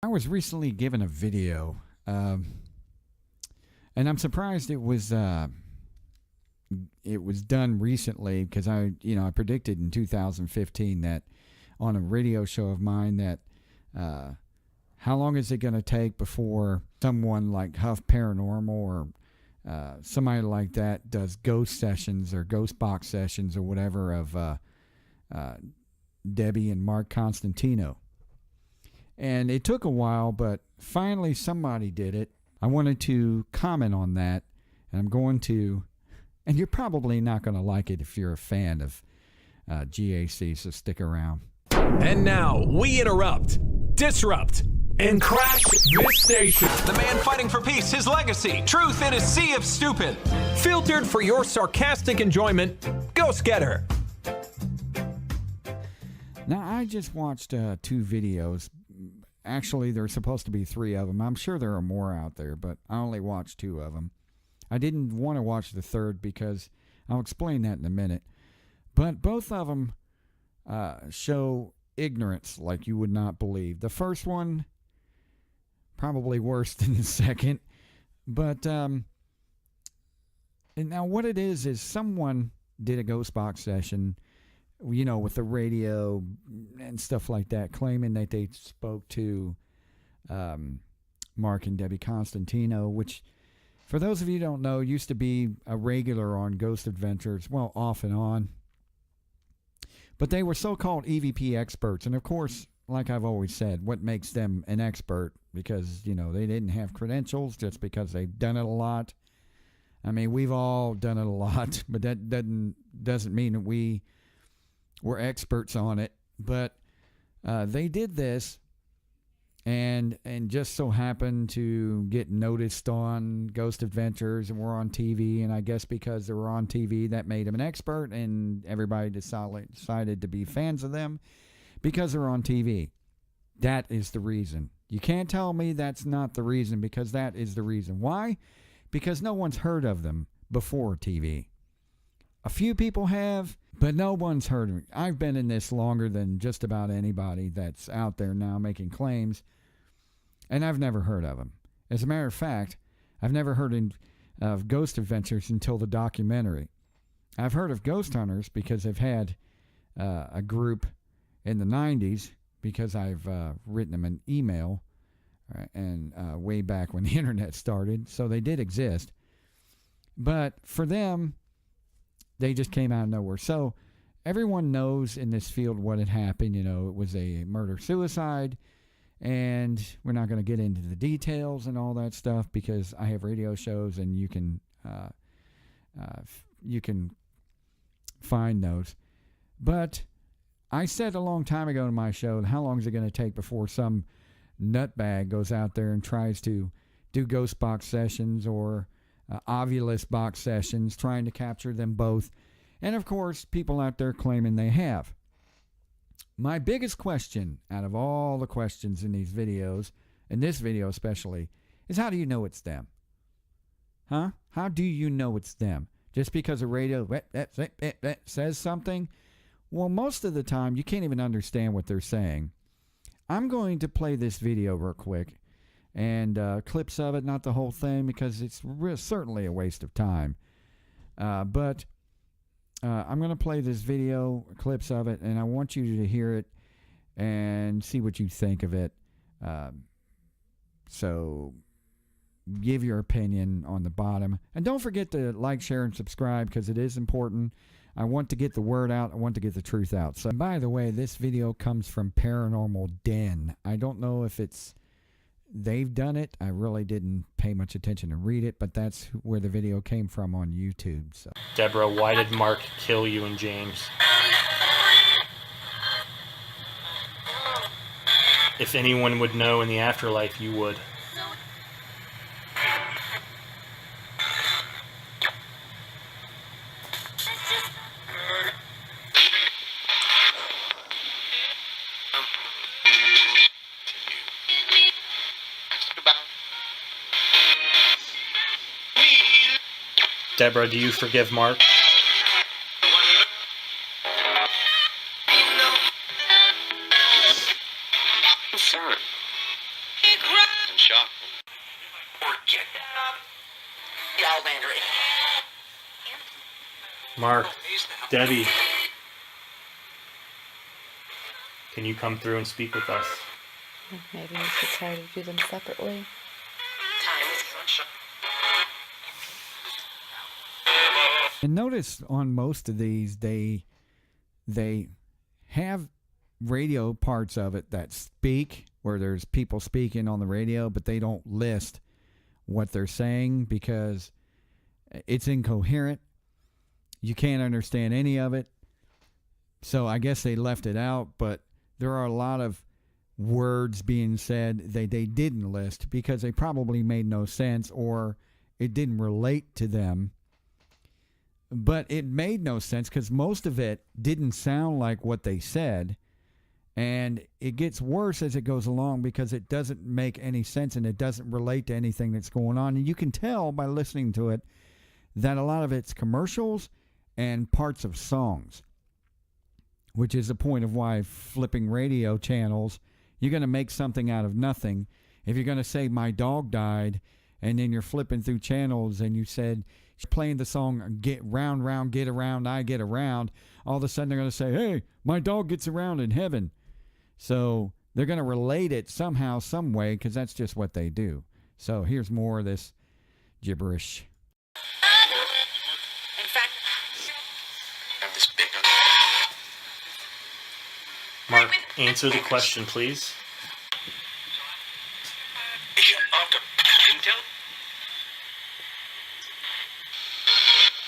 I was recently given a video, and I'm surprised it was done recently because I predicted in 2015 that on a radio show of mine that how long is it going to take before someone like Huff Paranormal or somebody like that does ghost sessions or ghost box sessions or whatever of Debbie and Mark Constantino. And it took a while, but finally somebody did it. I wanted to comment on that, and I'm going to, and you're probably not going to like it if you're a fan of GAC, so stick around. And now we interrupt, disrupt, and crash this station. The man fighting for peace, his legacy, truth in a sea of stupid. Filtered for your sarcastic enjoyment, Ghostgetter. Now, I just watched 2 videos. Actually, there's supposed to be 3 of them. I'm sure there are more out there, but I only watched 2 of them. I didn't want to watch the third because I'll explain that in a minute. But both of them show ignorance like you would not believe. The first one, probably worse than the second. But and now what it is someone did a ghost box session, with the radio and stuff like that, claiming that they spoke to Mark and Debbie Constantino, which, for those of you who don't know, used to be a regular on Ghost Adventures, well, off and on. But they were so-called EVP experts. And, of course, like I've always said, what makes them an expert? Because, they didn't have credentials just because they've done it a lot. I mean, we've all done it a lot, but that doesn't mean that we're experts on it. But they did this and just so happened to get noticed on Ghost Adventures and were on TV. And I guess because they were on TV, that made them an expert, and everybody decided to be fans of them because they're on TV. That is the reason. You can't tell me that's not the reason, because that is the reason. Why? Because no one's heard of them before TV. A few people have, but no one's heard of me. I've been in this longer than just about anybody that's out there now making claims, and I've never heard of them. As a matter of fact, I've never heard of Ghost Adventures until the documentary. I've heard of Ghost Hunters because they've had a group in the 90s, because I've written them an email, and way back when the internet started, so they did exist. But for them, they just came out of nowhere. So everyone knows in this field what had happened. It was a murder-suicide, and we're not going to get into the details and all that stuff because I have radio shows and you can find those. But I said a long time ago in my show, how long is it going to take before some nutbag goes out there and tries to do ghost box sessions or Ovilus box sessions, trying to capture them both. And of course, people out there claiming they have. My biggest question out of all the questions in these videos, in this video especially, is how do you know it's them? Huh? How do you know it's them? Just because a radio says something? Well, most of the time, you can't even understand what they're saying. I'm going to play this video real quick, and clips of it, not the whole thing, because it's certainly a waste of time. But I'm going to play this video, clips of it, and I want you to hear it and see what you think of it. So give your opinion on the bottom. And don't forget to like, share, and subscribe, because it is important. I want to get the word out. I want to get the truth out. So, by the way, this video comes from Paranormal Den. I don't know if they've done it. I really didn't pay much attention to read it, but that's where the video came from on YouTube. So, Deborah, why did Mark kill you and James? If anyone would know in the afterlife, you would. Deborah, do you forgive Mark? shock. Mark, Debbie, can you come through and speak with us? Maybe we should try to do them separately. And notice on most of these, they have radio parts of it that speak, where there's people speaking on the radio, but they don't list what they're saying because it's incoherent. You can't understand any of it. So I guess they left it out, but there are a lot of words being said they didn't list because they probably made no sense or it didn't relate to them. But it made no sense because most of it didn't sound like what they said. And it gets worse as it goes along because it doesn't make any sense and it doesn't relate to anything that's going on. And you can tell by listening to it that a lot of it's commercials and parts of songs, which is the point of why flipping radio channels, you're going to make something out of nothing. If you're going to say, my dog died, and then you're flipping through channels and you said, playing the song, get round, round, get around, I get around, all of a sudden they're going to say, hey, my dog gets around in heaven. So they're going to relate it somehow, some way, because that's just what they do. So here's more of this gibberish. Mark, answer the question, please.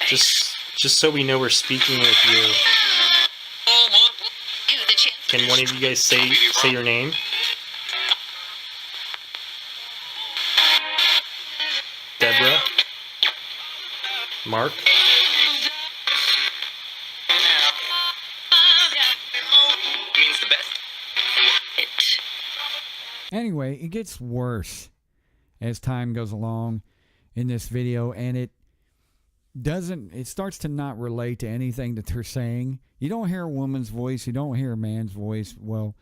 Just so we know we're speaking with you. Can one of you guys say your name? Deborah? Mark? Anyway, it gets worse as time goes along in this video, and it starts to not relate to anything that they're saying. You don't hear a woman's voice, you don't hear a man's voice. Well,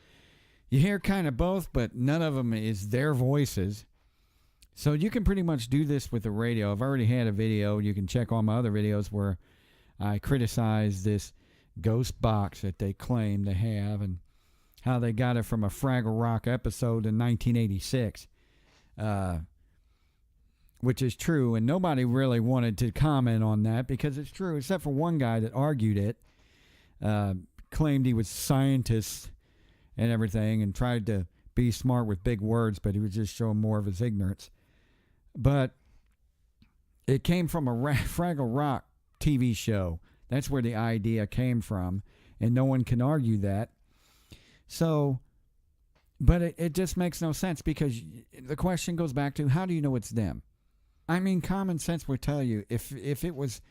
you hear kind of both, but none of them is their voices. So you can pretty much do this with the radio. I've already had a video. You can check all my other videos where I criticize this ghost box that they claim they have and how they got it from a Fraggle Rock episode in 1986, which is true, and nobody really wanted to comment on that because it's true, except for one guy that argued it, claimed he was a scientist and everything and tried to be smart with big words, but he was just showing more of his ignorance. But it came from a Fraggle Rock TV show. That's where the idea came from, and no one can argue that. So, but it just makes no sense because the question goes back to, how do you know it's them? I mean, common sense would tell you if it was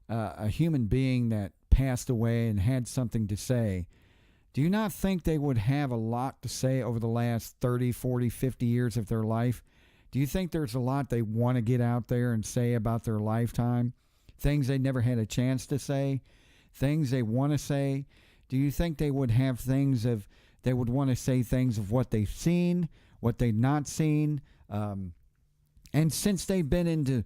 a human being that passed away and had something to say, do you not think they would have a lot to say over the last 30, 40, 50 years of their life? Do you think there's a lot they want to get out there and say about their lifetime? Things they never had a chance to say? Things they want to say? Do you think they would have things of, they would want to say things of what they've seen, what they've not seen? And since they've been into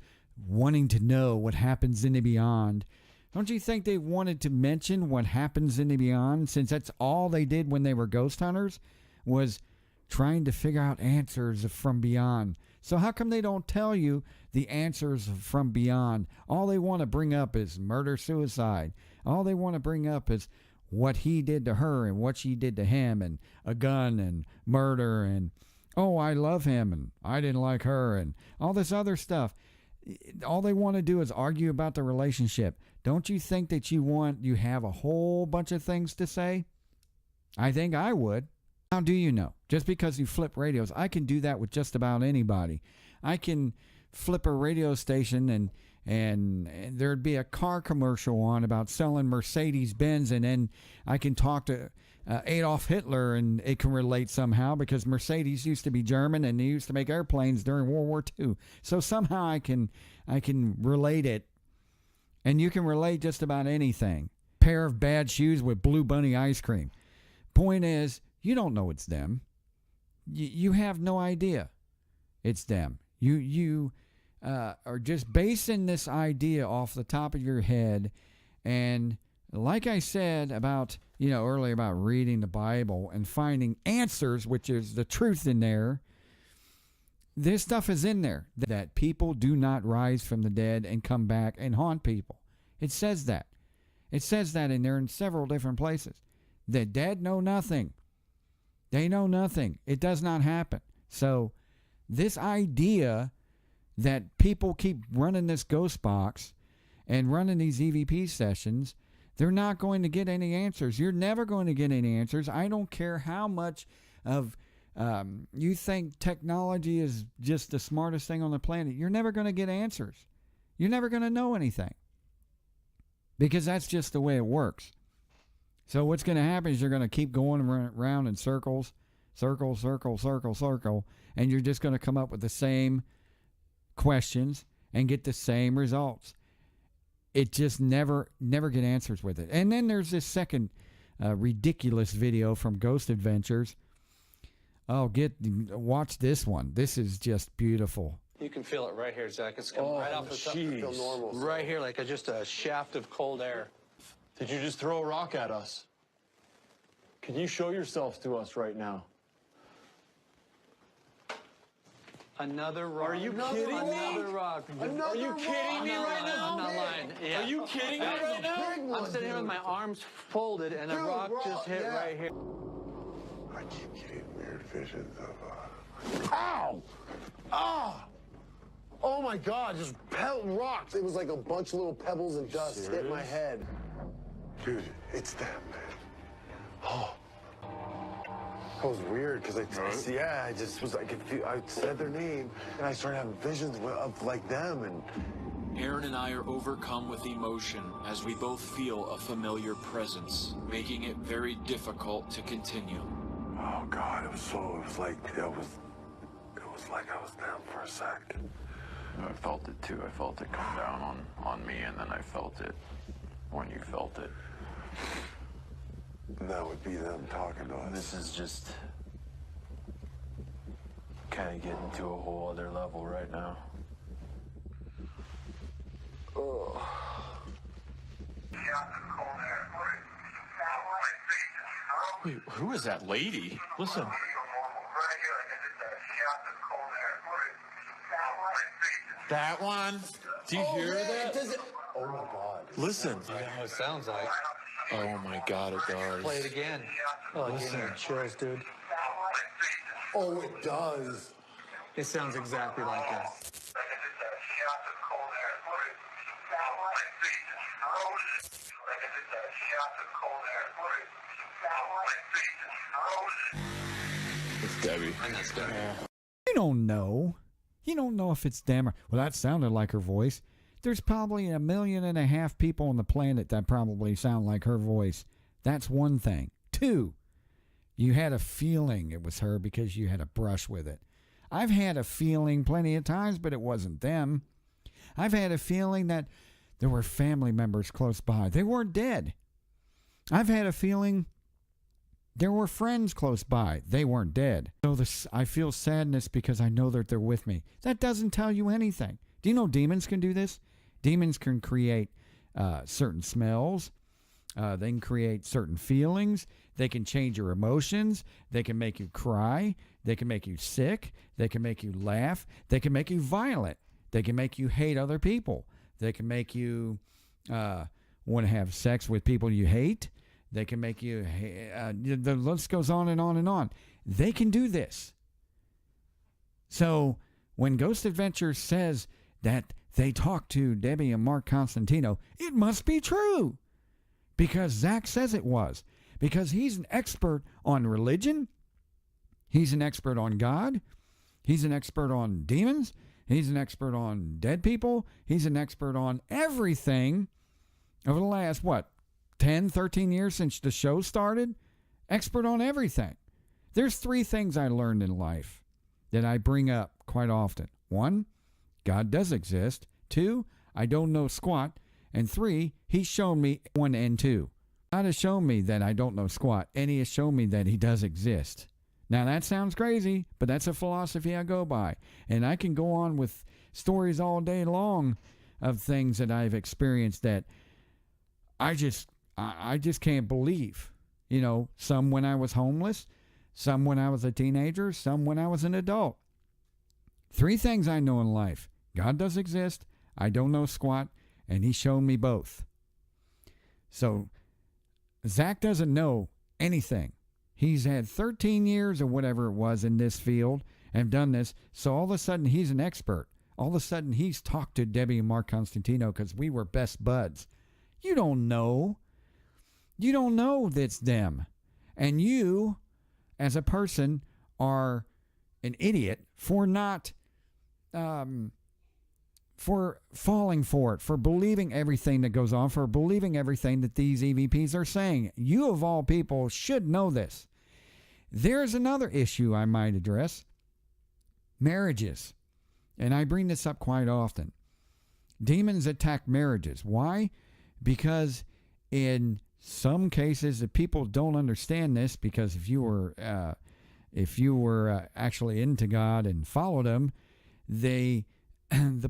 wanting to know what happens in the beyond, don't you think they wanted to mention what happens in the beyond, since that's all they did when they were ghost hunters, was trying to figure out answers from beyond? So how come they don't tell you the answers from beyond? All they want to bring up is murder, suicide. All they want to bring up is what he did to her and what she did to him, and a gun and murder and, oh, I love him and I didn't like her and all this other stuff. All they want to do is argue about the relationship. Don't you think that you have a whole bunch of things to say? I think I would. How do you know? Just because you flip radios, I can do that with just about anybody. I can flip a radio station and there'd be a car commercial on about selling Mercedes-Benz, and then I can talk to Adolf Hitler and it can relate somehow because Mercedes used to be German and they used to make airplanes during World War II. So somehow I can relate it, and you can relate just about anything. Pair of bad shoes with Blue Bunny ice cream. Point is, you don't know it's them. You have no idea. it's them. You are just basing this idea off the top of your head. And like I said about, earlier about reading the Bible and finding answers, which is the truth in there, this stuff is in there, that people do not rise from the dead and come back and haunt people. It says that. It says that in there in several different places. The dead know nothing. They know nothing. It does not happen. So this idea that people keep running this ghost box and running these EVP sessions, they're not going to get any answers. You're never going to get any answers. I don't care how much of you think technology is just the smartest thing on the planet. You're never going to get answers. You're never going to know anything, because that's just the way it works. So what's going to happen is you're going to keep going around in circles, circle, circle, circle, circle, and you're just going to come up with the same questions and get the same results. It just never get answers with it. And then there's this second ridiculous video from Ghost Adventures. Oh, watch this one. This is just beautiful. You can feel it right here, Zach. It's coming right off the top. Feel normal. Right here, like just a shaft of cold air. Did you just throw a rock at us? Can you show yourself to us right now? Another rock. Are you kidding me? Another rock. Are you kidding me right now? I'm not lying. Yeah. Are you kidding me right now? I'm sitting here with my arms folded, and a rock just hit right here. I keep getting weird visions of, Ow! Ah! Oh my God, just rocks. It was like a bunch of little pebbles and dust hit my head. Dude, it's them, man. Oh. That was weird, because I just was, I said their name, and I started having visions of like them, and... Aaron and I are overcome with emotion as we both feel a familiar presence, making it very difficult to continue. Oh God, it was like I was them for a sec. I felt it too. I felt it come down on me, and then I felt it when you felt it. And that would be them talking to us. This is just kind of getting to a whole other level right now. Oh. Wait, who is that lady? Listen. That one? Do you hear that? Oh my God. Listen. You know what it sounds like. Oh my God, it does. Play it again. Oh, Listen. give me chills, dude. Oh, it does. It sounds exactly like that. It's Debbie. And that's Debbie. You don't know. You don't know if it's them or... Well, that sounded like her voice. There's probably 1.5 million people on the planet that probably sound like her voice. That's one thing. 2, you had a feeling it was her because you had a brush with it. I've had a feeling plenty of times, but it wasn't them. I've had a feeling that there were family members close by. They weren't dead. I've had a feeling there were friends close by. They weren't dead. So I feel sadness because I know that they're with me. That doesn't tell you anything. Do you know demons can do this? Demons can create certain smells. They can create certain feelings. They can change your emotions. They can make you cry. They can make you sick. They can make you laugh. They can make you violent. They can make you hate other people. They can make you want to have sex with people you hate. They can make you, the list goes on and on and on. They can do this. So when Ghost Adventures says that they talked to Debbie and Mark Constantino, it must be true. Because Zach says it was. Because he's an expert on religion. He's an expert on God. He's an expert on demons. He's an expert on dead people. He's an expert on everything over the last, 10, 13 years since the show started? Expert on everything. There's 3 things I learned in life that I bring up quite often. 1, God does exist. 2, I don't know squat. And 3, he's shown me 1 and 2. God has shown me that I don't know squat, and he has shown me that he does exist. Now, that sounds crazy, but that's a philosophy I go by. And I can go on with stories all day long of things that I've experienced that I just can't believe. You know, some when I was homeless, some when I was a teenager, some when I was an adult. 3 things I know in life. God does exist, I don't know squat, and He's shown me both. So, Zach doesn't know anything. He's had 13 years or whatever it was in this field and done this. So all of a sudden he's an expert. All of a sudden he's talked to Debbie and Mark Constantino because we were best buds. You don't know. You don't know that's them. And you, as a person, are an idiot for not, for falling for it, for believing everything that goes on, for believing everything that these EVPs are saying. You, of all people, should know this. There's another issue I might address. Marriages. And I bring this up quite often. Demons attack marriages. Why? Because in some cases, if people don't understand this, because if you were actually into God and followed Him, the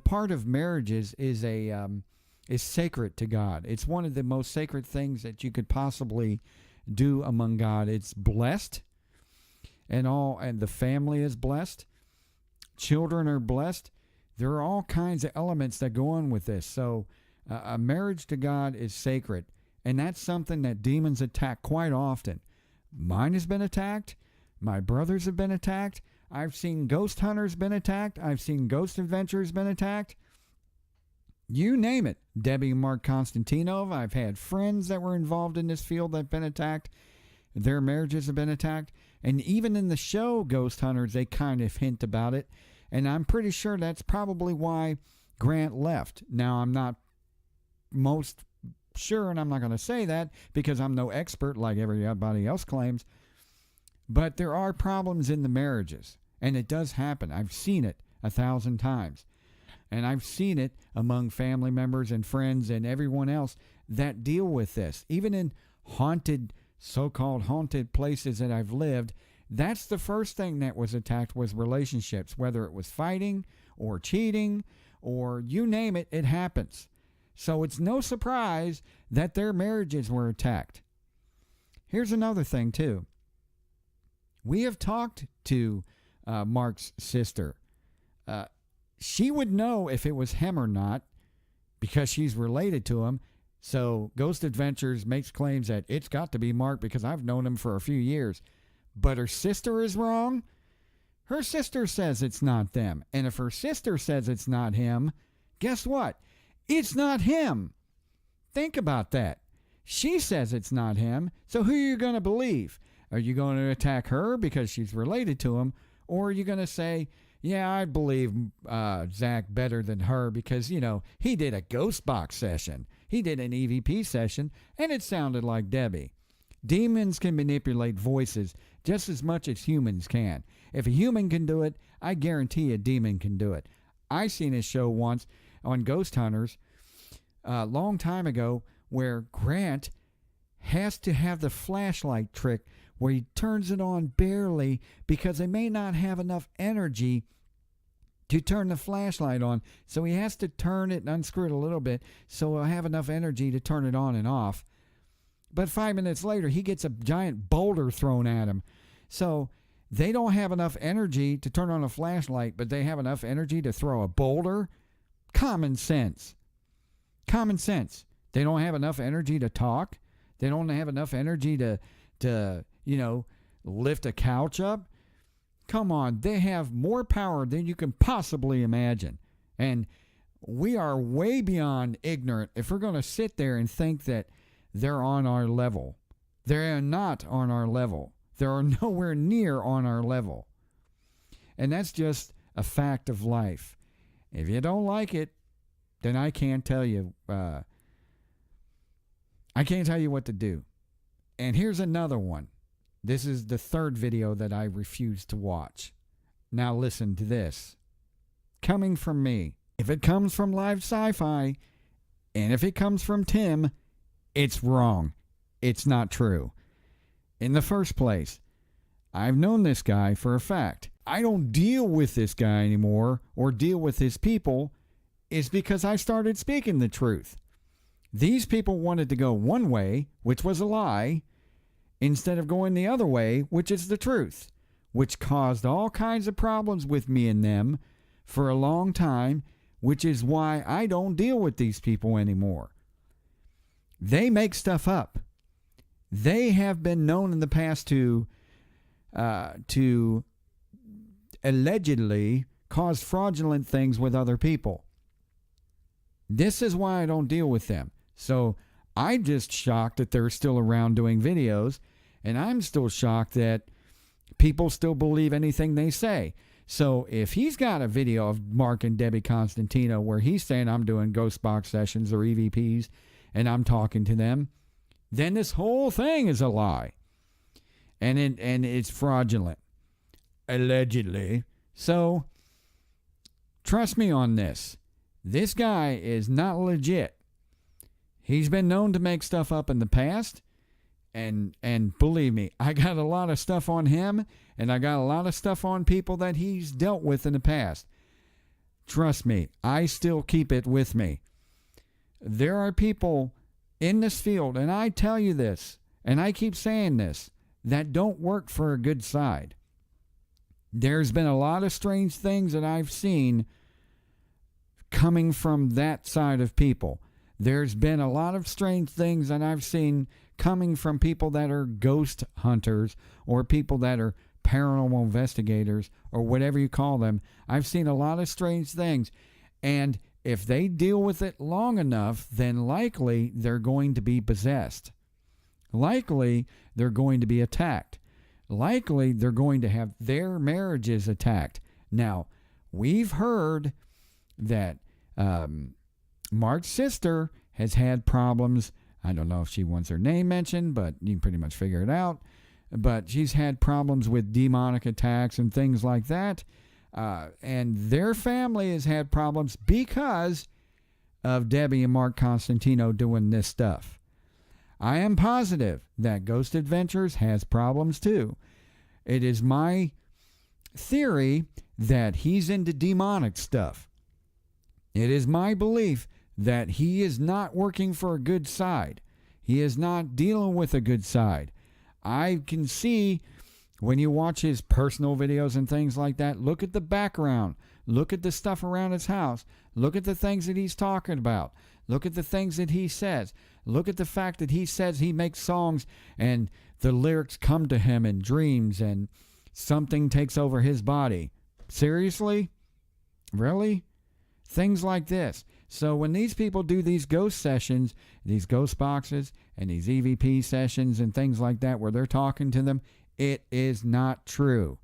part of marriages is sacred to God. It's one of the most sacred things that you could possibly do among God. It's blessed, and the family is blessed. Children are blessed. There are all kinds of elements that go on with this. So a marriage to God is sacred, and that's something that demons attack quite often. Mine has been attacked. My brothers have been attacked. I've seen ghost hunters been attacked. I've seen ghost adventurers been attacked. You name it. Debbie and Mark Constantino. I've had friends that were involved in this field that have been attacked. Their marriages have been attacked. And even in the show Ghost Hunters, they kind of hint about it. And I'm pretty sure that's probably why Grant left. Now, I'm not most sure, and I'm not going to say that because I'm no expert like everybody else claims. But there are problems in the marriages, and it does happen. I've seen it 1,000 times. And I've seen it among family members and friends and everyone else that deal with this. Even in so-called haunted places that I've lived, that's the first thing that was attacked was relationships, whether it was fighting or cheating or you name it, it happens. So it's no surprise that their marriages were attacked. Here's another thing, too. We have talked to Mark's sister. She would know if it was him or not because she's related to him. So Ghost Adventures makes claims that it's got to be Mark because I've known him for a few years. But her sister is wrong. Her sister says it's not them. And if her sister says it's not him, guess what? It's not him. Think about that. She says it's not him. So who are you going to believe? Are you going to attack her because she's related to him? Or are you going to say, yeah, I believe Zach better than her because, you know, he did a ghost box session. He did an EVP session, and it sounded like Debbie. Demons can manipulate voices just as much as humans can. If a human can do it, I guarantee a demon can do it. I seen a show once on Ghost Hunters a long time ago where Grant has to have the flashlight trick where he turns it on barely because they may not have enough energy to turn the flashlight on. So he has to turn it and unscrew it a little bit so he'll have enough energy to turn it on and off. But 5 minutes later, he gets a giant boulder thrown at him. So they don't have enough energy to turn on a flashlight, but they have enough energy to throw a boulder. Common sense. Common sense. They don't have enough energy to talk. They don't have enough energy to lift a couch up. Come on, they have more power than you can possibly imagine. And we are way beyond ignorant if we're going to sit there and think that they're on our level. They're not on our level. They're nowhere near on our level. And that's just a fact of life. If you don't like it, then I can't tell you. I can't tell you what to do. And here's another one. This is the third video that I refuse to watch. Now listen to this. Coming from me. If it comes from Live Sci-Fi, and if it comes from Tim, it's wrong. It's not true. In the first place, I've known this guy for a fact. I don't deal with this guy anymore or deal with his people is because I started speaking the truth. These people wanted to go one way, which was a lie, instead of going the other way, which is the truth, which caused all kinds of problems with me and them for a long time, which is why I don't deal with these people anymore. They make stuff up. They have been known in the past to allegedly cause fraudulent things with other people. This is why I don't deal with them. So I'm just shocked that they're still around doing videos, and I'm still shocked that people still believe anything they say. So if he's got a video of Mark and Debbie Constantino where he's saying I'm doing ghost box sessions or EVPs and I'm talking to them, then this whole thing is a lie. And it's fraudulent. Allegedly. So trust me on this. This guy is not legit. He's been known to make stuff up in the past. And believe me, I got a lot of stuff on him, and I got a lot of stuff on people that he's dealt with in the past. Trust me, I still keep it with me. There are people in this field, and I tell you this, and I keep saying this, that don't work for a good side. There's been a lot of strange things that I've seen coming from that side of people. There's been a lot of strange things that I've seen coming from people that are ghost hunters or people that are paranormal investigators or whatever you call them. I've seen a lot of strange things. And if they deal with it long enough, then likely they're going to be possessed. Likely they're going to be attacked. Likely they're going to have their marriages attacked. Now, we've heard that Mark's sister has had problems. I don't know if she wants her name mentioned, but you can pretty much figure it out. But she's had problems with demonic attacks and things like that. And their family has had problems because of Debbie and Mark Constantino doing this stuff. I am positive that Ghost Adventures has problems too. It is my theory that he's into demonic stuff. It is my belief that he is not working for a good side. He is not dealing with a good side. I can see when you watch his personal videos and things like that, look at the background. Look at the stuff around his house. Look at the things that he's talking about. Look at the things that he says. Look at the fact that he says he makes songs and the lyrics come to him in dreams and something takes over his body. Seriously? Really? Things like this. So when these people do these ghost sessions, these ghost boxes, and these EVP sessions and things like that where they're talking to them, it is not true.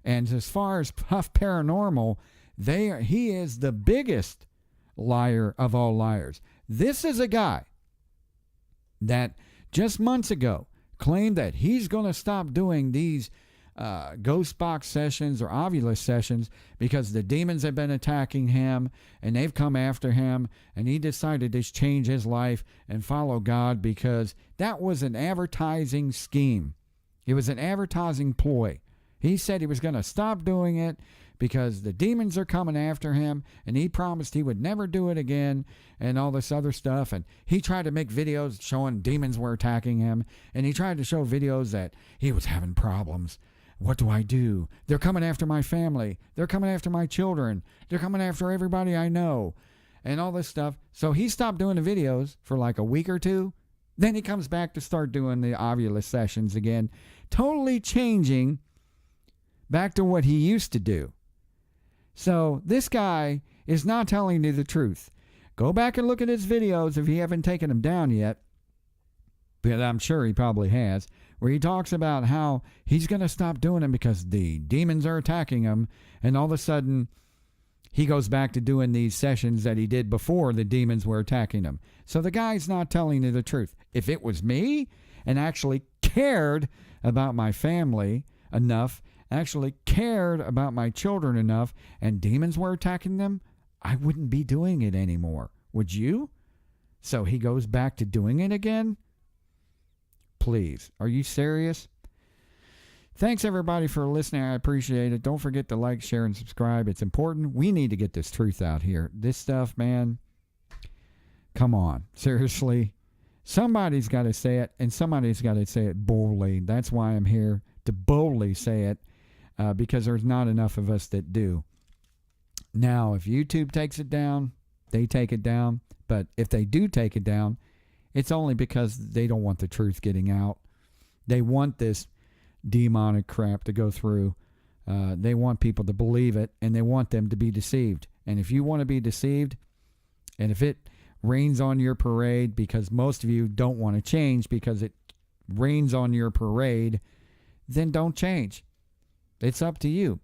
And as far as Puff Paranormal, he is the biggest liar of all liars. This is a guy that just months ago claimed that he's going to stop doing these ghost box sessions or Ovilus sessions because the demons have been attacking him and they've come after him, and he decided to change his life and follow God because that was an advertising scheme. It was an advertising ploy. He said he was going to stop doing it because the demons are coming after him, and he promised he would never do it again and all this other stuff. And he tried to make videos showing demons were attacking him, and he tried to show videos that he was having problems. What do I do? They're coming after my family. They're coming after my children. They're coming after everybody I know and all this stuff. So he stopped doing the videos for like a week or two. Then he comes back to start doing the Ovilus sessions again, totally changing back to what he used to do. So this guy is not telling you the truth. Go back and look at his videos if you haven't taken them down yet, but I'm sure he probably has, where he talks about how he's going to stop doing them because the demons are attacking him, and all of a sudden he goes back to doing these sessions that he did before the demons were attacking him. So the guy's not telling you the truth. If it was me and actually cared about my family enough, actually cared about my children enough, and demons were attacking them, I wouldn't be doing it anymore. Would you? So he goes back to doing it again? Please, are you serious? Thanks, everybody, for listening. I appreciate it. Don't forget to like, share, and subscribe. It's important. We need to get this truth out here. This stuff, man, come on. Seriously. Somebody's got to say it, and somebody's got to say it boldly. That's why I'm here, to boldly say it, because there's not enough of us that do. Now, if YouTube takes it down, they take it down. But if they do take it down, it's only because they don't want the truth getting out. They want this demonic crap to go through. They want people to believe it, and they want them to be deceived. And if you want to be deceived, and if it rains on your parade, because most of you don't want to change because it rains on your parade, then don't change. It's up to you.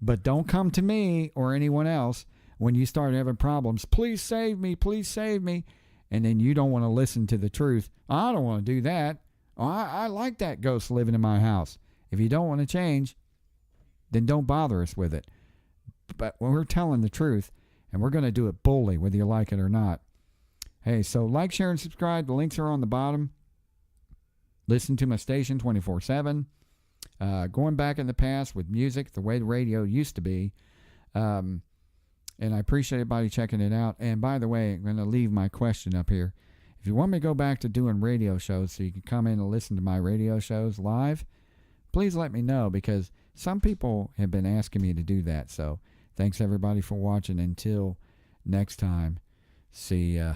But don't come to me or anyone else when you start having problems. Please save me. Please save me. And then you don't want to listen to the truth. I don't want to do that. I like that ghost living in my house. If you don't want to change, then don't bother us with it. But when we're telling the truth, and we're going to do it boldly, whether you like it or not. Hey, so like, share, and subscribe. The links are on the bottom. Listen to my station 24/7. Going back in the past with music, the way the radio used to be. And I appreciate everybody checking it out. And by the way, I'm going to leave my question up here. If you want me to go back to doing radio shows so you can come in and listen to my radio shows live, please let me know, because some people have been asking me to do that. So thanks, everybody, for watching. Until next time, see ya.